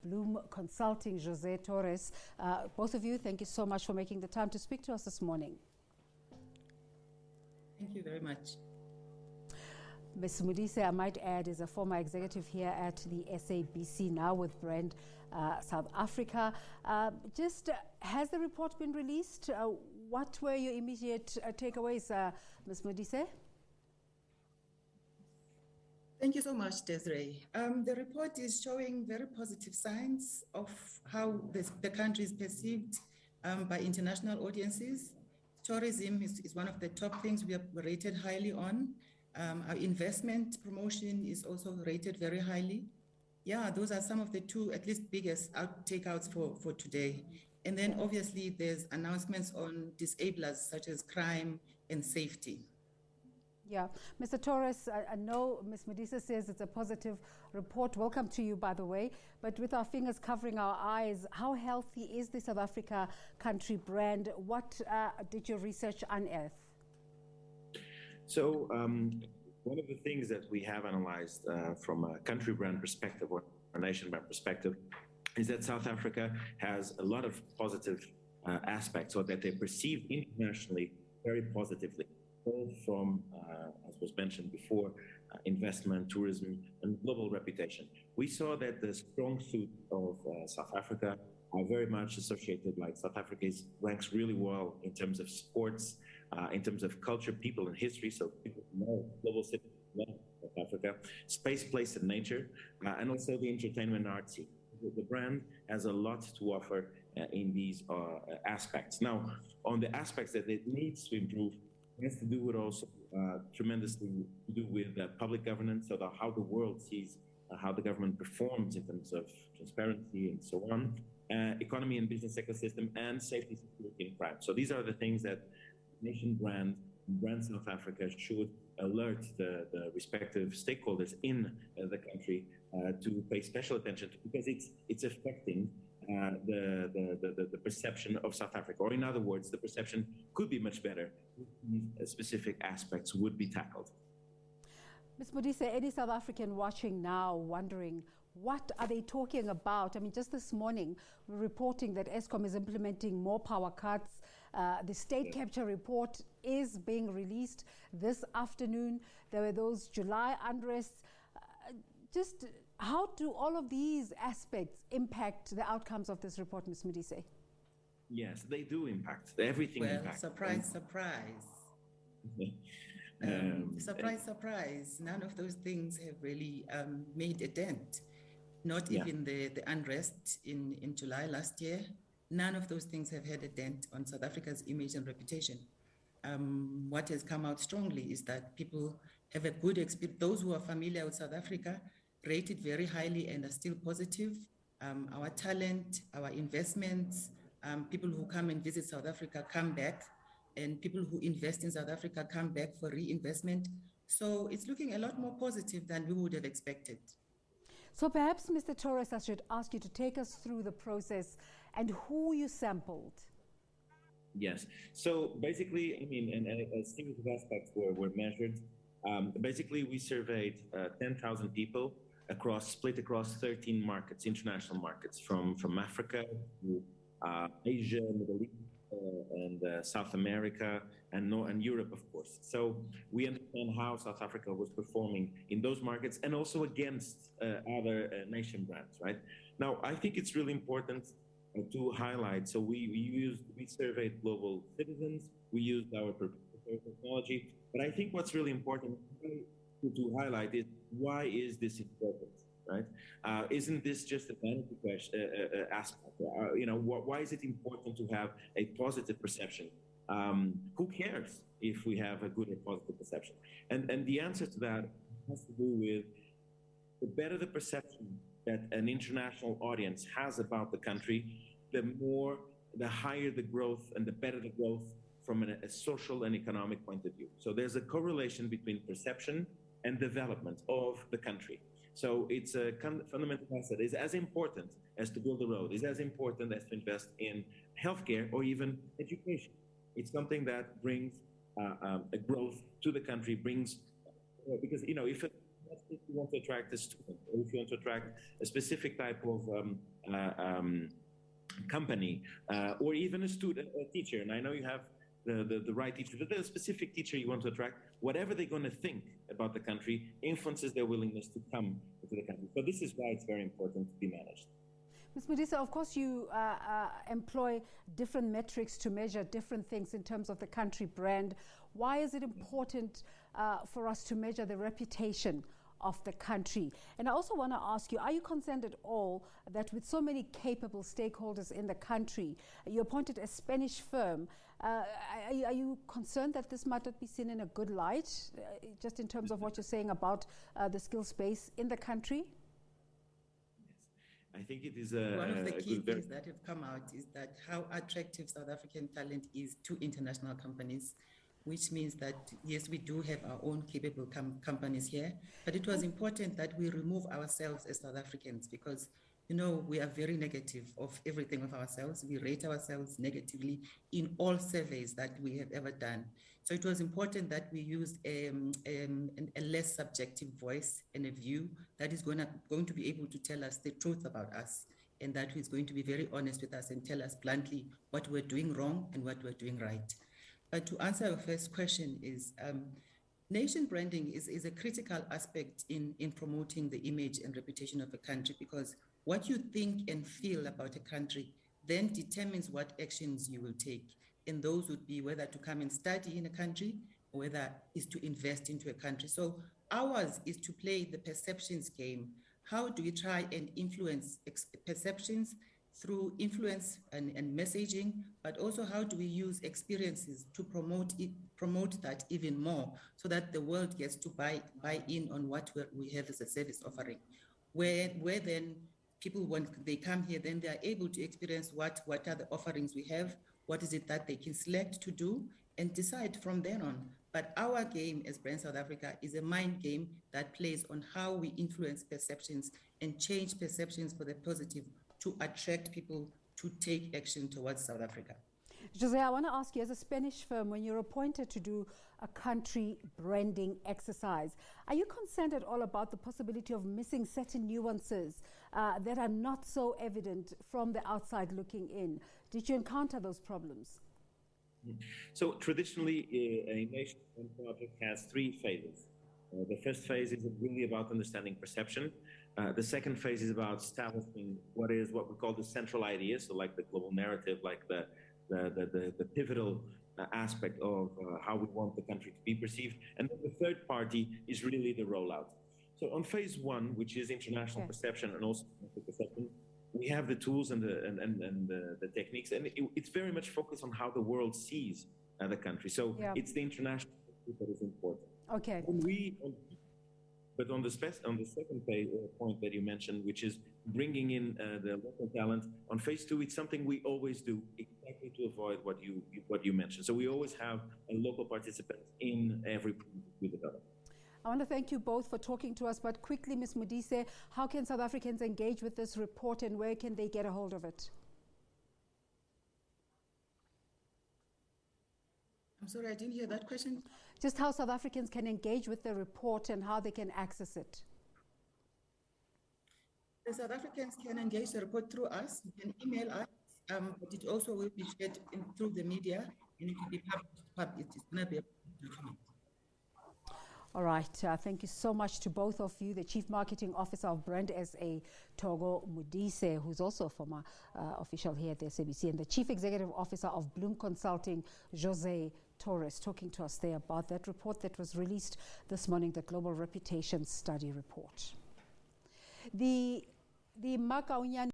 Bloom Consulting, Jose Torres. Both of you, thank you so much for making the time to speak to us this morning. Thank you very much. Ms. Modise, I might add, is a former executive here at the SABC, now with Brand South Africa. Has the report been released? What were your immediate takeaways, Ms. Modise? Thank you so much, Desiree. The report is showing very positive signs of how the country is perceived by international audiences. Tourism is one of the top things we are rated highly on. Our investment promotion is also rated very highly. Yeah, those are some of the two, at least biggest takeouts for today. And then obviously there's announcements on disablers such as crime and safety. Yeah. Mr. Torres, I know Ms. Modise says it's a positive report. Welcome to you, by the way. But with our fingers covering our eyes, how healthy is the South Africa country brand? What did your research unearth? So one of the things that we have analyzed from a country brand perspective or a nation brand perspective is that South Africa has a lot of positive aspects, or that they perceive internationally very positively. Both from, as was mentioned before, investment, tourism, and global reputation. We saw that the strong suit of South Africa are very much associated, like South Africa ranks really well in terms of sports, in terms of culture, people, and history. So people know global citizens know South Africa, space, place, and nature, and also the entertainment and art scene. The brand has a lot to offer in these aspects. Now, on the aspects that it needs to improve, it has to do with also tremendously to do with public governance, so that how the world sees how the government performs in terms of transparency and so on, economy and business ecosystem, and safety, security, and crime. So these are the things that nation brand South Africa should alert the respective stakeholders in the country to pay special attention to, because it's affecting the perception of South Africa, or in other words, the perception could be much better if these specific aspects would be tackled. Ms. Modise, any South African watching now wondering, what are they talking about? I mean, just this morning, we're reporting that Eskom is implementing more power cuts. The state capture report is being released this afternoon. There were those July unrests. Just how do all of these aspects impact the outcomes of this report, Ms. Modise? Yes, they do impact. Everything impacts. Surprise, surprise. Surprise, surprise. None of those things have really made a dent. Not even the unrest in July last year. None of those things have had a dent on South Africa's image and reputation. What has come out strongly is that people have a good experience. Those who are familiar with South Africa rate it very highly and are still positive. Our talent, our investments, people who come and visit South Africa come back, and people who invest in South Africa come back for reinvestment. So it's looking a lot more positive than we would have expected. So perhaps, Mr. Torres, I should ask you to take us through the process and who you sampled. Yes. So basically, I mean, and a series of aspects were measured. Basically, we surveyed 10,000 people split across 13 markets, international markets, from Africa to Asia, Middle East, and South America, and Europe, of course. So we understand how South Africa was performing in those markets, and also against other nation brands, right? Now, I think it's really important to highlight. So we surveyed global citizens, we used our proprietary technology, but I think what's really important to highlight is, why is this important? Right? Isn't this just a vanity question, aspect? Why is it important to have a positive perception? Who cares if we have a good or positive perception? And the answer to that has to do with the better the perception that an international audience has about the country, the higher the growth and the better the growth from a social and economic point of view. So there's a correlation between perception and development of the country. So it's a fundamental asset. It's as important as to build a road. It's as important as to invest in healthcare or even education. It's something that brings a growth to the country. Because if if you want to attract a student, or if you want to attract a specific type of company, or even a student, a teacher. And I know you have the right teacher, but there's a specific teacher you want to attract. Whatever they're going to think about the country influences their willingness to come to the country. So this is why it's very important to be managed. Ms. Modise, of course you employ different metrics to measure different things in terms of the country brand. Why is it important for us to measure the reputation of the country? And I also want to ask you, are you concerned at all that with so many capable stakeholders in the country, you appointed a Spanish firm, are you concerned that this might not be seen in a good light, just in terms of what you're saying about the skill space in the country? I think it is one of the key things that have come out is that how attractive South African talent is to international companies, which means that, yes, we do have our own capable companies here, but it was important that we remove ourselves as South Africans because, you know, we are very negative of everything of ourselves. We rate ourselves negatively in all surveys that we have ever done. So it was important that we used a less subjective voice and a view that is going to be able to tell us the truth about us, and that is going to be very honest with us and tell us bluntly what we're doing wrong and what we're doing right. But to answer your first question is, nation branding is a critical aspect in promoting the image and reputation of a country, because what you think and feel about a country then determines what actions you will take. And those would be whether to come and study in a country or whether is to invest into a country. So ours is to play the perceptions game. How do we try and influence perceptions through influence and messaging, but also how do we use experiences to promote that even more so that the world gets to buy in on what we have as a service offering, where then people, when they come here, then they are able to experience what are the offerings we have, what is it that they can select to do and decide from then on. But our game as Brand South Africa is a mind game that plays on how we influence perceptions and change perceptions for the positive to attract people to take action towards South Africa. Jose, I want to ask you, as a Spanish firm, when you're appointed to do a country branding exercise, are you concerned at all about the possibility of missing certain nuances that are not so evident from the outside looking in? Did you encounter those problems? So traditionally, a nation project has three phases. The first phase is really about understanding perception. The second phase is about establishing what we call the central idea, so like the global narrative, like the pivotal aspect of how we want the country to be perceived. And then the third party is really the rollout. So on phase one, which is international perception and also perception, we have the tools and the techniques, and it's very much focused on how the world sees the country. So it's the international that is important. Okay. But on the second point that you mentioned, which is bringing in the local talent, on phase two, it's something we always do exactly to avoid what you mentioned. So we always have a local participant in every project we develop. I want to thank you both for talking to us, but quickly, Ms. Modise, how can South Africans engage with this report and where can they get a hold of it? I'm sorry, I didn't hear that question. Just how South Africans can engage with the report and how they can access it. The South Africans can engage the report through us. You can email us, but it also will be shared through the media, and it will be published. It's going to be a document. All right, thank you so much to both of you, the Chief Marketing Officer of Brand SA, Thoko Modise, who's also a former official here at the SABC, and the Chief Executive Officer of Bloom Consulting, Jose Torres, talking to us there about that report that was released this morning, the Global Reputation Study Report. The Makaunyani